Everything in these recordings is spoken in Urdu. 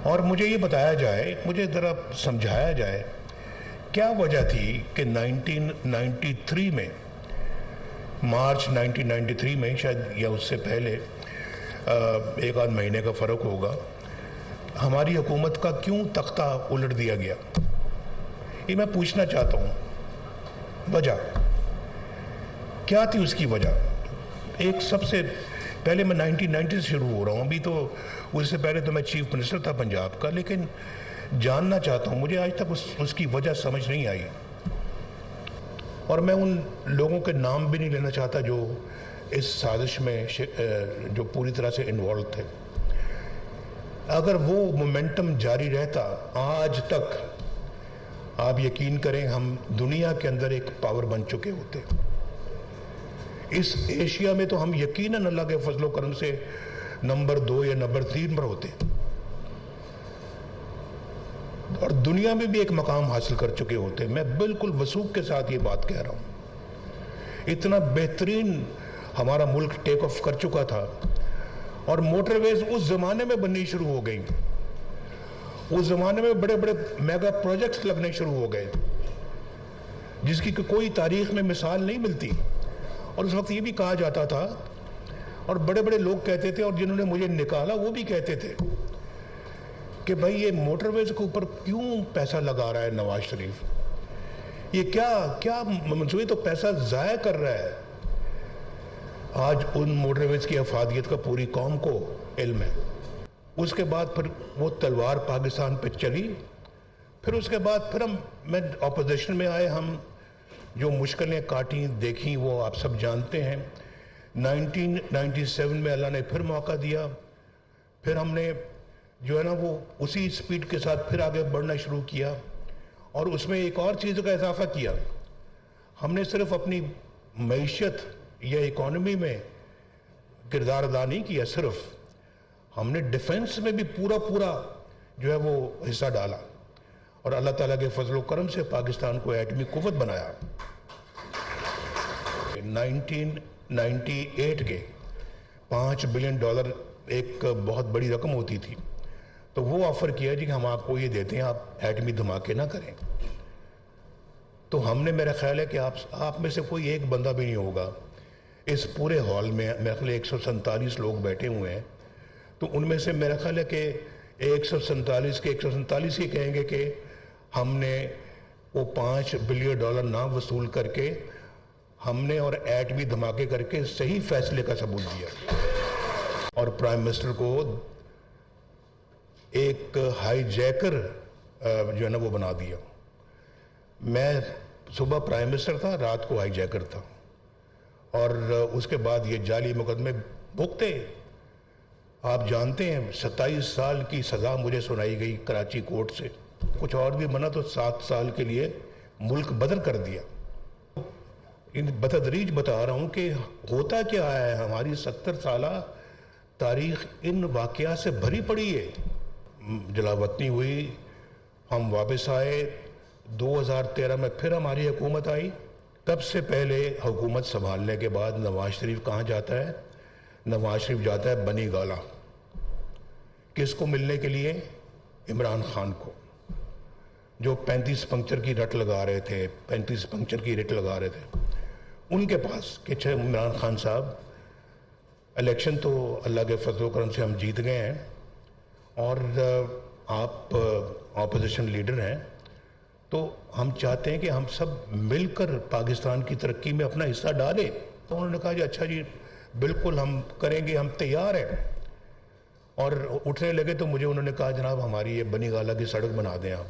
اور مجھے یہ بتایا جائے، مجھے ذرا سمجھایا جائے کیا وجہ تھی کہ 1993 میں، مارچ 1993 میں شاید یا اس سے پہلے ایک آدھ مہینے کا فرق ہوگا، ہماری حکومت کا کیوں تختہ الٹ دیا گیا؟ یہ میں پوچھنا چاہتا ہوں، وجہ کیا تھی؟ اس کی وجہ ایک سب سے پہلے، میں 1990 سے شروع ہو رہا ہوں، ابھی تو اس سے پہلے تو میں چیف منسٹر تھا پنجاب کا، لیکن جاننا چاہتا ہوں، مجھے آج تک اس کی وجہ سمجھ نہیں آئی، اور میں ان لوگوں کے نام بھی نہیں لینا چاہتا جو اس سازش میں جو پوری طرح سے انوالو تھے۔ اگر وہ مومنٹم جاری رہتا، آج تک آپ یقین کریں ہم دنیا کے اندر ایک پاور بن چکے ہوتے۔ اس ایشیا میں تو ہم یقیناً اللہ کے فضل و کرم سے نمبر 2 یا نمبر 3 پر ہوتے، اور دنیا میں بھی ایک مقام حاصل کر چکے ہوتے۔ میں بالکل وثوق کے ساتھ یہ بات کہہ رہا ہوں، اتنا بہترین ہمارا ملک ٹیک آف کر چکا تھا، اور موٹر ویز اس زمانے میں بننی شروع ہو گئی، اس زمانے میں بڑے بڑے میگا پروجیکٹس لگنے شروع ہو گئے جس کی کوئی تاریخ میں مثال نہیں ملتی۔ اور اس وقت یہ بھی کہا جاتا تھا، اور بڑے بڑے لوگ کہتے تھے، اور جنہوں نے مجھے نکالا وہ بھی کہتے تھے کہ بھائی یہ موٹر ویز کے اوپر کیوں پیسہ لگا رہا ہے نواز شریف، یہ کیا منصوبے، تو پیسہ ضائع کر رہا ہے۔ آج ان موٹر ویز کی افادیت کا پوری قوم کو علم ہے۔ اس کے بعد پھر وہ تلوار پاکستان پہ چلی، پھر اس کے بعد پھر میں اپوزیشن میں آئے، ہم جو مشکلیں کاٹیں دیکھیں وہ آپ سب جانتے ہیں۔ 1997 میں اللہ نے پھر موقع دیا، پھر ہم نے جو ہے نا وہ اسی سپیڈ کے ساتھ پھر آگے بڑھنا شروع کیا، اور اس میں ایک اور چیز کا اضافہ کیا۔ ہم نے صرف اپنی معیشت یا اکانومی میں کردار ادا نہیں کیا، صرف ہم نے ڈیفنس میں بھی پورا جو ہے وہ حصہ ڈالا، اور اللہ تعالیٰ کے فضل و کرم سے پاکستان کو ایٹمی قوت بنایا۔ 1998 کے $5 بلین ایک بہت بڑی رقم ہوتی تھی، تو وہ آفر کیا جی کہ ہم آپ کو یہ دیتے ہیں، آپ ایٹمی دھماکے نہ کریں۔ تو ہم نے، میرا خیال ہے کہ آپ میں سے کوئی ایک بندہ بھی نہیں ہوگا اس پورے ہال میں، میرا خیال ہے 147 لوگ بیٹھے ہوئے ہیں، تو ان میں سے میرا خیال ہے کہ 147 کے 147 ہی کہیں گے کہ ہم نے وہ $5 بلین نہ وصول کر کے ہم نے اور ایٹمی دھماکے کر کے صحیح فیصلے کا ثبوت دیا، اور پرائم منسٹر کو ایک ہائی جیکر جو ہے نا وہ بنا دیا۔ میں صبح پرائم منسٹر تھا، رات کو ہائی جیکر تھا، اور اس کے بعد یہ جعلی مقدمے بھگتے۔ آپ جانتے ہیں 27 سال کی سزا مجھے سنائی گئی کراچی کورٹ سے، کچھ اور بھی بنا تو 7 سال کے لیے ملک بدر کر دیا۔ بتدریج بتا رہا ہوں کہ ہوتا کیا ہے، ہماری 70 سالہ تاریخ ان واقعات سے بھری پڑی ہے۔ جلاوطنی ہوئی، ہم واپس آئے، 2013 میں پھر ہماری حکومت آئی۔ تب سے پہلے حکومت سنبھالنے کے بعد نواز شریف کہاں جاتا ہے؟ نواز شریف جاتا ہے بنی گالہ، کس کو ملنے کے لیے؟ عمران خان کو، جو 35 پنکچر کی رٹ لگا رہے تھے، 35 پنکچر کی رٹ لگا رہے تھے ان کے پاس کہ عمران خان صاحب، الیکشن تو اللہ کے فضل و کرم سے ہم جیت گئے ہیں، اور آپ اپوزیشن لیڈر ہیں، تو ہم چاہتے ہیں کہ ہم سب مل کر پاکستان کی ترقی میں اپنا حصہ ڈالیں۔ تو انہوں نے کہا جی اچھا جی بالکل ہم کریں گے، ہم تیار ہیں۔ اور اٹھنے لگے تو مجھے انہوں نے کہا جناب ہماری یہ بنی گالہ کی سڑک بنا دیں آپ۔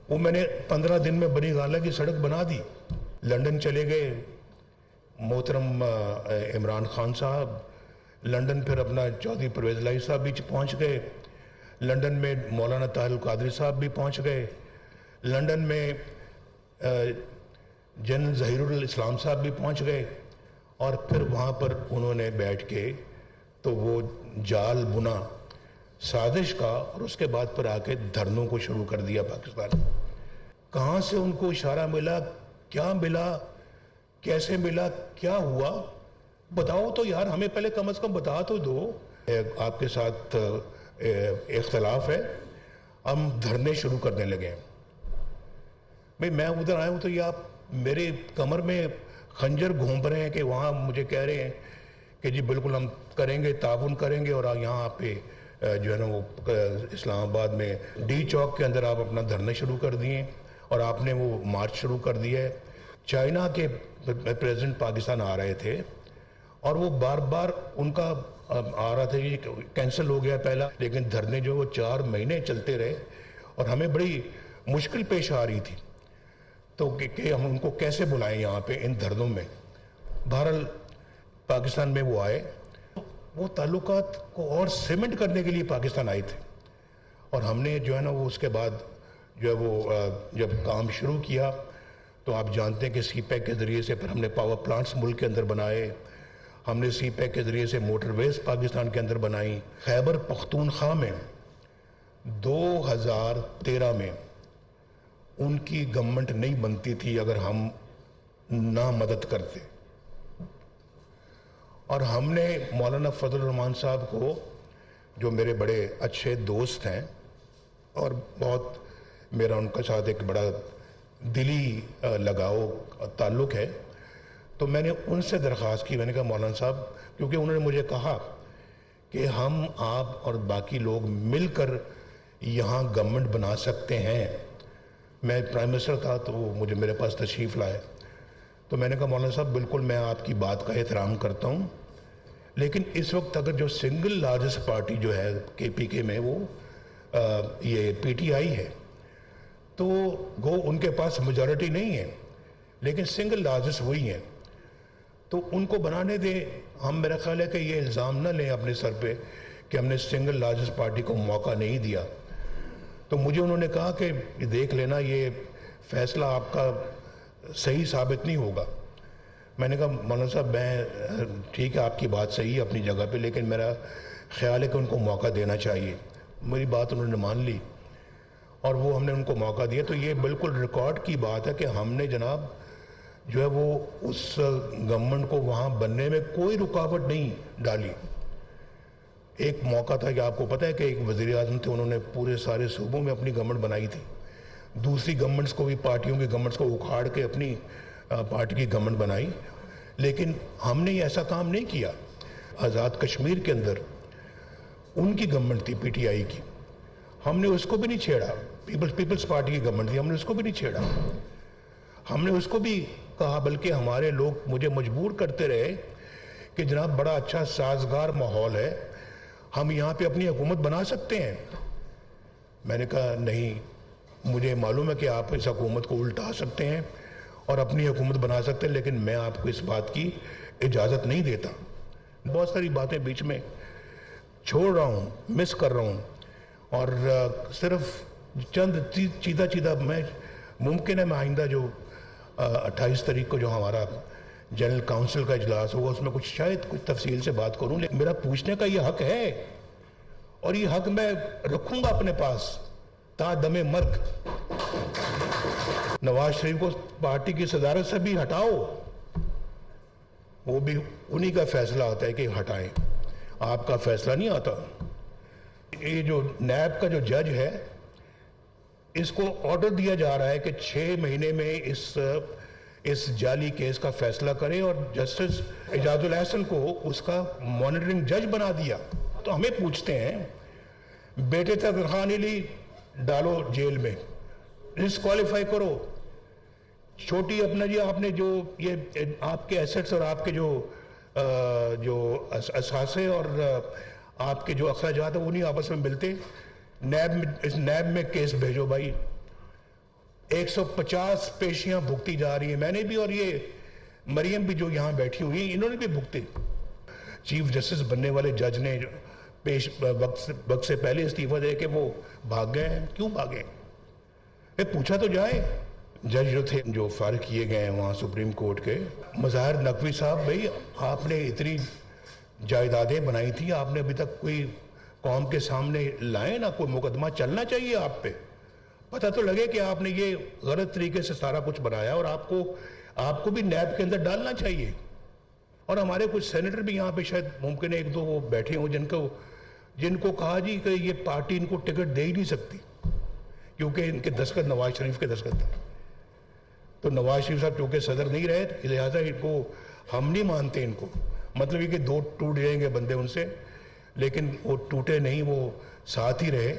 وہ میں نے 15 دن میں بنی گالہ کی سڑک بنا دی۔ لندن چلے گئے محترم عمران خان صاحب، لندن پھر اپنا چودھری پرویز الہی صاحب بھی پہنچ گئے، لندن میں مولانا طاہر القادری صاحب بھی پہنچ گئے، لندن میں جنرل ظہیر الاسلام صاحب بھی پہنچ گئے، اور پھر وہاں پر انہوں نے بیٹھ کے تو وہ جال بنا سازش کا، اور اس کے بعد پھر آ کے دھرنوں کو شروع کر دیا پاکستان۔ کہاں سے ان کو اشارہ ملا، کیا ملا، کیسے ملا، کیا ہوا؟ بتاؤ تو یار، ہمیں پہلے کم از کم بتا تو دو۔ آپ کے ساتھ اختلاف ہے، ہم دھرنے شروع کرنے لگے ہیں۔ بھئی میں ادھر آیا ہوں تو یہ آپ میرے کمر میں خنجر گھونپ رہے ہیں کہ وہاں مجھے کہہ رہے ہیں کہ جی بالکل ہم کریں گے، تعاون کریں گے، اور یہاں پہ جو ہے نا وہ اسلام آباد میں ڈی چوک کے اندر آپ اپنا دھرنے شروع کر دیے اور آپ نے وہ مارچ شروع کر دیا ہے۔ چائنا کے پریزیڈنٹ پاکستان آ رہے تھے اور وہ بار بار ان کا آ رہا تھا یہ کینسل ہو گیا پہلا، لیکن دھرنے جو وہ 4 مہینے چلتے رہے اور ہمیں بڑی مشکل پیش آ رہی تھی تو کہ ہم ان کو کیسے بلائیں یہاں پہ ان دھرنوں میں۔ بہرحال پاکستان میں وہ آئے، وہ تعلقات کو اور سیمنٹ کرنے کے لیے پاکستان آئے تھے، اور ہم نے جو ہے نا وہ اس کے بعد جو ہے وہ جب کام شروع کیا تو آپ جانتے ہیں کہ سی پیک کے ذریعے سے پھر ہم نے پاور پلانٹس ملک کے اندر بنائے، ہم نے سی پیک کے ذریعے سے موٹر ویز پاکستان کے اندر بنائی۔ خیبر پختونخوا میں 2013 میں ان کی گورنمنٹ نہیں بنتی تھی اگر ہم نہ مدد کرتے، اور ہم نے مولانا فضل الرحمان صاحب کو، جو میرے بڑے اچھے دوست ہیں اور بہت میرا ان کے ساتھ ایک بڑا دلی لگاؤ تعلق ہے، تو میں نے ان سے درخواست کی، میں نے کہا مولانا صاحب، کیونکہ انہوں نے مجھے کہا کہ ہم آپ اور باقی لوگ مل کر یہاں گورنمنٹ بنا سکتے ہیں۔ میں پرائم منسٹر تھا تو وہ مجھے میرے پاس تشریف لائے، تو میں نے کہا مولانا صاحب بالکل میں آپ کی بات کا احترام کرتا ہوں، لیکن اس وقت اگر جو سنگل لارجسٹ پارٹی جو ہے کے پی کے میں وہ یہ پی ٹی آئی ہے، تو گو ان کے پاس میجورٹی نہیں ہے لیکن سنگل لارجسٹ وہی ہیں، تو ان کو بنانے دیں۔ ہم میرا خیال ہے کہ یہ الزام نہ لیں اپنے سر پہ کہ ہم نے سنگل لارجسٹ پارٹی کو موقع نہیں دیا۔ تو مجھے انہوں نے کہا کہ دیکھ لینا یہ فیصلہ آپ کا صحیح ثابت نہیں ہوگا۔ میں نے کہا مولانا صاحب میں ٹھیک ہے آپ کی بات صحیح ہے اپنی جگہ پہ، لیکن میرا خیال ہے کہ ان کو موقع دینا چاہیے۔ میری بات انہوں نے مان لی اور وہ ہم نے ان کو موقع دیا۔ تو یہ بالکل ریکارڈ کی بات ہے کہ ہم نے جناب جو ہے وہ اس گورنمنٹ کو وہاں بننے میں کوئی رکاوٹ نہیں ڈالی۔ ایک موقع تھا کہ آپ کو پتہ ہے کہ ایک وزیر اعظم تھے، انہوں نے پورے سارے صوبوں میں اپنی گورنمنٹ بنائی تھی، دوسری گورنمنٹس کو بھی، پارٹیوں کی گورنمنٹس کو اکھاڑ کے اپنی پارٹی کی گورنمنٹ بنائی، لیکن ہم نے ایسا کام نہیں کیا۔ آزاد کشمیر کے اندر ان کی گورنمنٹ تھی پی ٹی آئی کی، ہم نے اس کو بھی نہیں چھیڑا، پیپلز پارٹی کی گورنمنٹ تھی، ہم نے اس کو بھی نہیں چھیڑا، ہم نے اس کو بھی کہا، بلکہ ہمارے لوگ مجھے مجبور کرتے رہے کہ جناب بڑا اچھا سازگار ماحول ہے، ہم یہاں پہ اپنی حکومت بنا سکتے ہیں۔ میں نے کہا نہیں، مجھے معلوم ہے کہ آپ اس حکومت کو الٹا سکتے ہیں اور اپنی حکومت بنا سکتے ہیں، لیکن میں آپ کو اس بات کی اجازت نہیں دیتا۔ بہت ساری باتیں بیچ میں چھوڑ رہا ہوں، مس کر رہا ہوں، اور صرف چند چیدہ میں ممکن ہے میں آئندہ جو 28 تاریخ کو جو ہمارا جنرل کاؤنسل کا اجلاس ہوگا اس میں شاید کچھ تفصیل سے بات کروں، لیکن میرا پوچھنے کا یہ حق ہے اور یہ حق میں رکھوں گا اپنے پاس تا دم مرگ۔ نواز شریف کو پارٹی کی صدارت سے بھی ہٹاؤ، وہ بھی انہی کا فیصلہ ہوتا ہے کہ ہٹائیں، آپ کا فیصلہ نہیں آتا۔ یہ جو نیب کا جو جج ہے اس کو آرڈر دیا جا رہا ہے کہ 6 مہینے میں اس جعلی کیس کا فیصلہ کرے، اور جسٹس اعجاز الاحسن کو اس کا مانیٹرنگ جج بنا دیا۔ تو ہمیں پوچھتے ہیں بیٹے تک تنخواہ نہیں لی، ڈالو جیل میں، ڈسکوالیفائی کرو۔ چھوٹی اپنا جی آپ نے جو یہ آپ کے ایسٹس اور آپ کے جو اثاثے اور آپ کے جو اخراجات ہیں وہ نہیں آپس میں ملتے، نیب میں کیس بھیجو بھائی۔ 150 پیشیاں بھگتی جا رہی ہیں، میں نے بھی اور یہ مریم بھی جو یہاں بیٹھی ہوئی ہیں انہوں نے بھی بھگتے۔ چیف جسٹس بننے والے جج نے وقت سے پہلے استعفیٰ دے کہ وہ بھاگ گئے ہیں۔ کیوں بھاگے؟ پوچھا تو جائے۔ جج جو تھے جو فارغ کیے گئے ہیں وہاں سپریم کورٹ کے، مظاہر نقوی صاحب، بھائی آپ نے اتنی جائیدادیں بنائی تھی، آپ نے ابھی تک کوئی قوم کے سامنے لائے نہ، کوئی مقدمہ چلنا چاہیے آپ پہ، پتہ تو لگے کہ آپ نے یہ غلط طریقے سے سارا کچھ بنایا، اور آپ کو بھی نیب کے اندر ڈالنا چاہیے۔ اور ہمارے کچھ سینیٹر بھی یہاں پہ شاید ممکن ہے 1-2 وہ بیٹھے ہوں جن کو جن کو کہا جی کہ یہ پارٹی ان کو ٹکٹ دے ہی نہیں سکتی کیونکہ ان کے دستخط نواز شریف کے دستخط تھے. تو نواز شریف صاحب چونکہ صدر نہیں رہے لہٰذا ان کو ہم نہیں مانتے. ان کو مطلب یہ کہ دو ٹوٹ جائیں گے بندے ان سے، لیکن وہ ٹوٹے نہیں، وہ ساتھ ہی رہے.